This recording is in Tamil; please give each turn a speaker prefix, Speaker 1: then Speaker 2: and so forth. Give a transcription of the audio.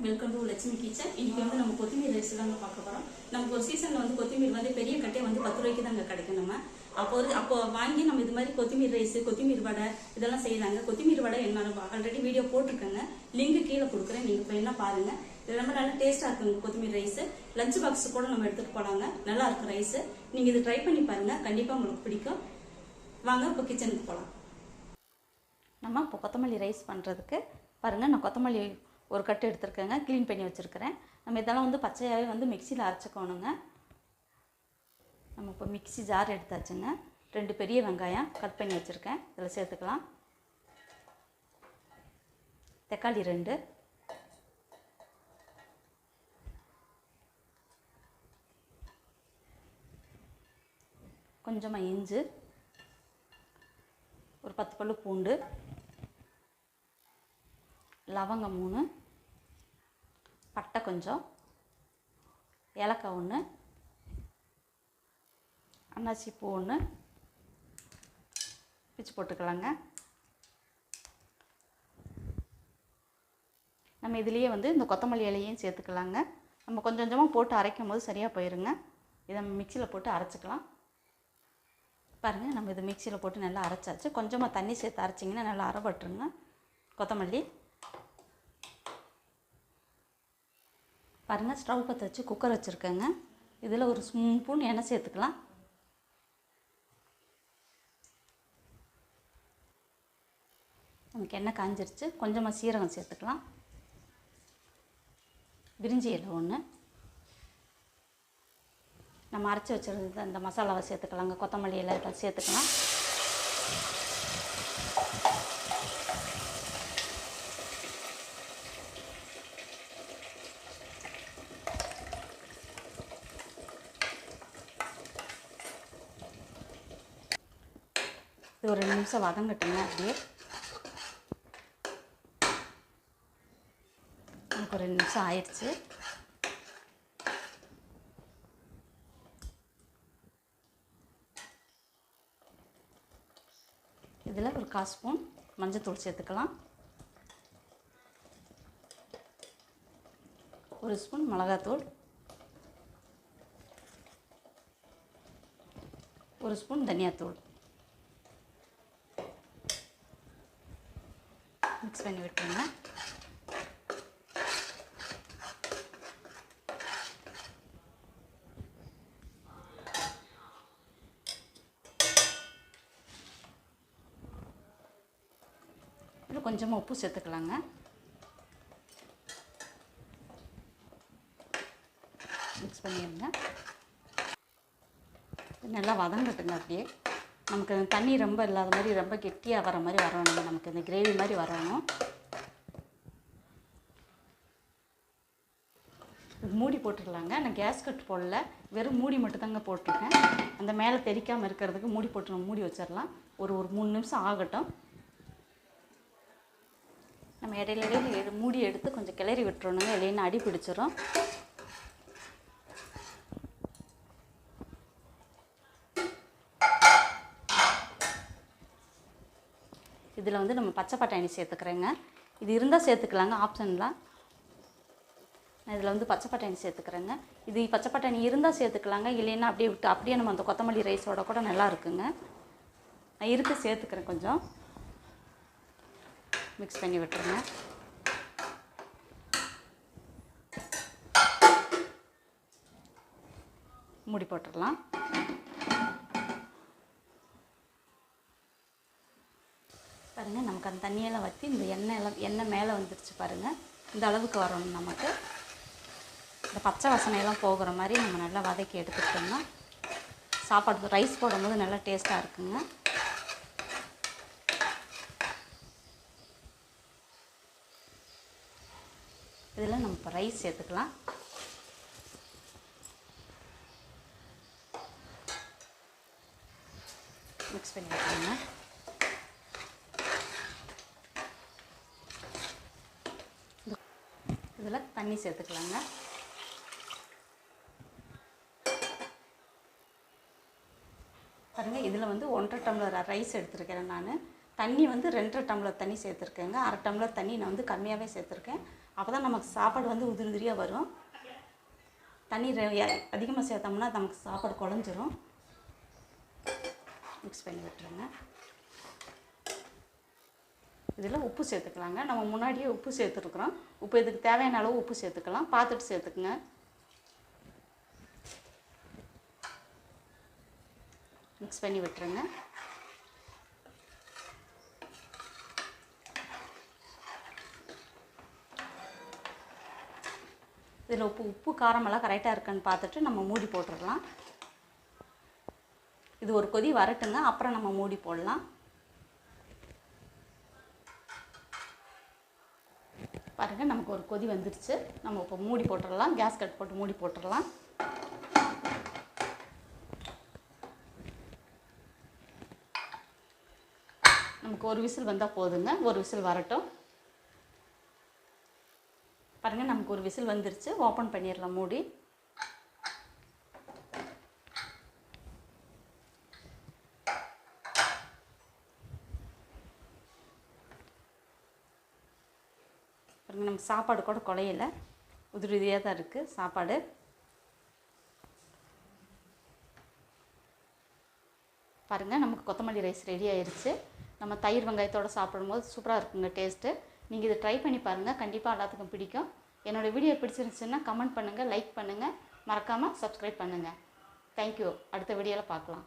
Speaker 1: Welcome to Lakshmi kitchen. இன்னைக்கு வந்து நம்ம கொத்தமல்லி ரைஸ் தாங்க பார்க்க போறோம். நமக்கு ஒரு சீசன்ல வந்து கொத்தமல்லி வந்து பெரிய கட்டே வந்து 10 ரூபாய்க்கு தாங்க கிடைக்கும். நம்ம அப்போ வாங்கி நம்ம இது மாதிரி கொத்தமல்லி ரைஸ், கொத்தமல்லி வடை இதெல்லாம் செய்யலாங்க. கொத்தமல்லி வடை என்ன ஆல்ரெடி வீடியோ போட்டிருக்கேங்க, லிங்க் கீழே கொடுக்குறேன், நீங்க வேணா பாருங்க. இது ரொம்ப நல்லா டேஸ்டா இருக்குங்க கொத்தமல்லி ரைஸ். லஞ்ச் பாக்ஸ் கூட நம்ம எடுத்துட்டு போலாங்க, நல்லா இருக்கும் ரைஸ். நீங்க இது ட்ரை பண்ணி பாருங்க, கண்டிப்பா உங்களுக்கு பிடிக்கும். வாங்க இப்போ கிச்சனுக்கு போகலாம். நம்ம இப்போ கொத்தமல்லி ரைஸ் பண்ணுறதுக்கு பாருங்கள், நான் கொத்தமல்லி ஒரு கட்டு எடுத்துருக்கேங்க, க்ளீன் பண்ணி வச்சுருக்கிறேன். நம்ம இதெல்லாம் வந்து பச்சையாகவே வந்து மிக்சியில் அரைச்சிக்கணுங்க. நம்ம இப்போ மிக்சி ஜார் எடுத்தாச்சுங்க. 2 பெரிய வெங்காயம் கட் பண்ணி வச்சுருக்கேன், இதில் சேர்த்துக்கலாம். தக்காளி 2, கொஞ்சமாக இஞ்சி, ஒரு 10 பல்லு பூண்டு, லவங்கம் 3, பட்டை கொஞ்சம், ஏலக்காய் 1, அன்னாசி பூ 1 பிச்சு போட்டுக்கலாங்க. நம்ம இதுலேயே வந்து இந்த கொத்தமல்லி இலையும் சேர்த்துக்கலாங்க. நம்ம கொஞ்சம் கொஞ்சமாக போட்டு அரைக்கும் போது சரியாக போயிருங்க. இதை நம்ம மிக்சியில் போட்டு அரைச்சிக்கலாம். பாருங்கள், நம்ம இதை மிக்சியில் போட்டு நல்லா அரைச்சாச்சு. கொஞ்சமாக தண்ணி சேர்த்து அரைச்சிங்கன்னா நல்லா அரைப்பட்டுருங்க கொத்தமல்லி. பாருங்கள், ஸ்டவ் பற்ற வச்சு குக்கர் வச்சுருக்கேங்க. இதில் ஒரு ஸ்பூன் எண்ணெய் சேர்த்துக்கலாம். நமக்கு எண்ணெய் காஞ்சிருச்சு. கொஞ்சமாக சீரகம் சேர்த்துக்கலாம். பிரிஞ்சி இலை 1, நம்ம அரைச்சி வச்சுருந்த அந்த மசாலாவை சேர்த்துக்கலாங்க. கொத்தமல்லி இலை இதெல்லாம் சேர்த்துக்கலாம். இது ஒரு 2 நிமிஷம் வதங்கட்டுங்க. அப்படியே எனக்கு ஒரு 2 நிமிஷம் ஆயிடுச்சு. இதில் ஒரு 1/4 ஸ்பூன் மஞ்சள்தூள் சேர்த்துக்கலாம். 1 ஸ்பூன் மிளகாத்தூள், 1 ஸ்பூன் தனியாத்தூள் மிக்ஸ் பண்ணி விட்டுருங்க. இதில் கொஞ்சமாக உப்பு சேர்த்துக்கலாங்க. மிக்ஸ் பண்ணிடுங்க. நல்லா வதங்கட்டுங்க. அப்படியே நமக்கு தண்ணி ரொம்ப இல்லாத மாதிரி, ரொம்ப கெட்டியாக வர மாதிரி வரணும். நமக்கு இந்த கிரேவி மாதிரி வரணும். மூடி போட்டுடலாங்க. நான் கேஸ் கட் போடல, வெறும் மூடி மட்டும் தாங்க போட்டிருக்கேன். அந்த மேலே தெறிக்காமல் இருக்கிறதுக்கு மூடி போட்டு நம்ம மூடி வச்சிடலாம். ஒரு 3 நிமிஷம் ஆகட்டும். நம்ம இடையில மூடி எடுத்து கொஞ்சம் கிளறி விட்டுறணுங்க, இல்லைன்னா அடி பிடிச்சிரும். இதில் வந்து நம்ம பச்சை பட்டாணி சேர்த்துக்கிறேங்க. இது இருந்தால் சேர்த்துக்கலாங்க, ஆப்ஷன்லாம். நான் இதில் வந்து பச்சை பட்டாணி சேர்த்துக்கிறேங்க. இது பச்சை பட்டாணி இருந்தால் சேர்த்துக்கலாங்க, இல்லைன்னா அப்படியே விட்டு அப்படியே நம்ம அந்த கொத்தமல்லி ரைஸோட கூட நல்லா இருக்குங்க. நான் இருக்கு சேர்த்துக்கிறேன். கொஞ்சம் மிக்ஸ் பண்ணி விட்டுருங்க. மூடி போட்டுடலாம். பாருங்கள், நமக்கு அந்த தண்ணியெல்லாம் வற்றி இந்த எண்ணெய் மேலே வந்துருச்சு பாருங்கள். இந்த அளவுக்கு வரணும். நமக்கு இந்த பச்சை வாசனையெல்லாம் போகிற மாதிரி நம்ம நல்லா வதக்கி எடுத்துக்கிட்டோம்னா சாப்பாடு ரைஸ் போடும்போது நல்லா டேஸ்ட்டாக இருக்குங்க. இதில் நம்ம இப்போ ரைஸ் சேர்த்துக்கலாம். மிக்ஸ் பண்ணி வைக்கணுங்க. இதில் தண்ணி சேர்த்துக்கலாங்க. பாருங்கள், இதில் வந்து 1.5 டம்ளர் ரைஸ் எடுத்துருக்கிறேன் நான். தண்ணி வந்து 2.5 டம்ளர் தண்ணி சேர்த்துருக்கேங்க. 1/2 டம்ளர் தண்ணி நான் வந்து கம்மியாகவே சேர்த்துருக்கேன். அப்போ தான் நமக்கு சாப்பாடு வந்து உதிரி உதிரியாக வரும். தண்ணீர் அதிகமாக சேர்த்தோம்னா நமக்கு சாப்பாடு குழஞ்சிரும். மிக்ஸ் பண்ணி விட்டுருங்க. இதில் உப்பு சேர்த்துக்கலாங்க. நம்ம முன்னாடியே உப்பு சேர்த்துருக்குறோம். உப்பு இதுக்கு தேவையான அளவு உப்பு சேர்த்துக்கலாம். பார்த்துட்டு சேர்த்துக்குங்க. மிக்ஸ் பண்ணி விட்டுருங்க. இதில் உப்பு காரமெல்லாம் கரெக்டாக இருக்கான்னு பார்த்துட்டு நம்ம மூடி போட்டுடலாம். இது ஒரு கொதி வரட்டுங்க, அப்புறம் நம்ம மூடி போடலாம். பாருங்கள், நமக்கு ஒரு கொதி வந்துடுச்சு. நம்ம இப்போ மூடி போட்டுடலாம். கேஸ் கட் போட்டு மூடி போட்டுடலாம். நமக்கு ஒரு விசில் வந்தால் போதுங்க. ஒரு விசில் வரட்டும். பாருங்கள், நமக்கு ஒரு விசில் வந்துருச்சு. ஓப்பன் பண்ணிடலாம் மூடி. பாருங்கள், நமக்கு சாப்பாடு கூட குழையில, உதிரி உதிரியாக தான் இருக்குது சாப்பாடு. பாருங்கள், நமக்கு கொத்தமல்லி ரைஸ் ரெடி ஆயிடுச்சு. நம்ம தயிர் வெங்காயத்தோடு சாப்பிடும்போது சூப்பராக இருக்குங்க டேஸ்ட்டு. நீங்கள் இதை ட்ரை பண்ணி பாருங்கள். கண்டிப்பாக எல்லாத்துக்கும் பிடிக்கும். என்னோடய வீடியோ பிடிச்சிருந்துச்சுன்னா கமெண்ட் பண்ணுங்கள், லைக் பண்ணுங்கள், மறக்காமல் சப்ஸ்கிரைப் பண்ணுங்கள். தேங்க்யூ. அடுத்த வீடியோவில் பார்க்கலாம்.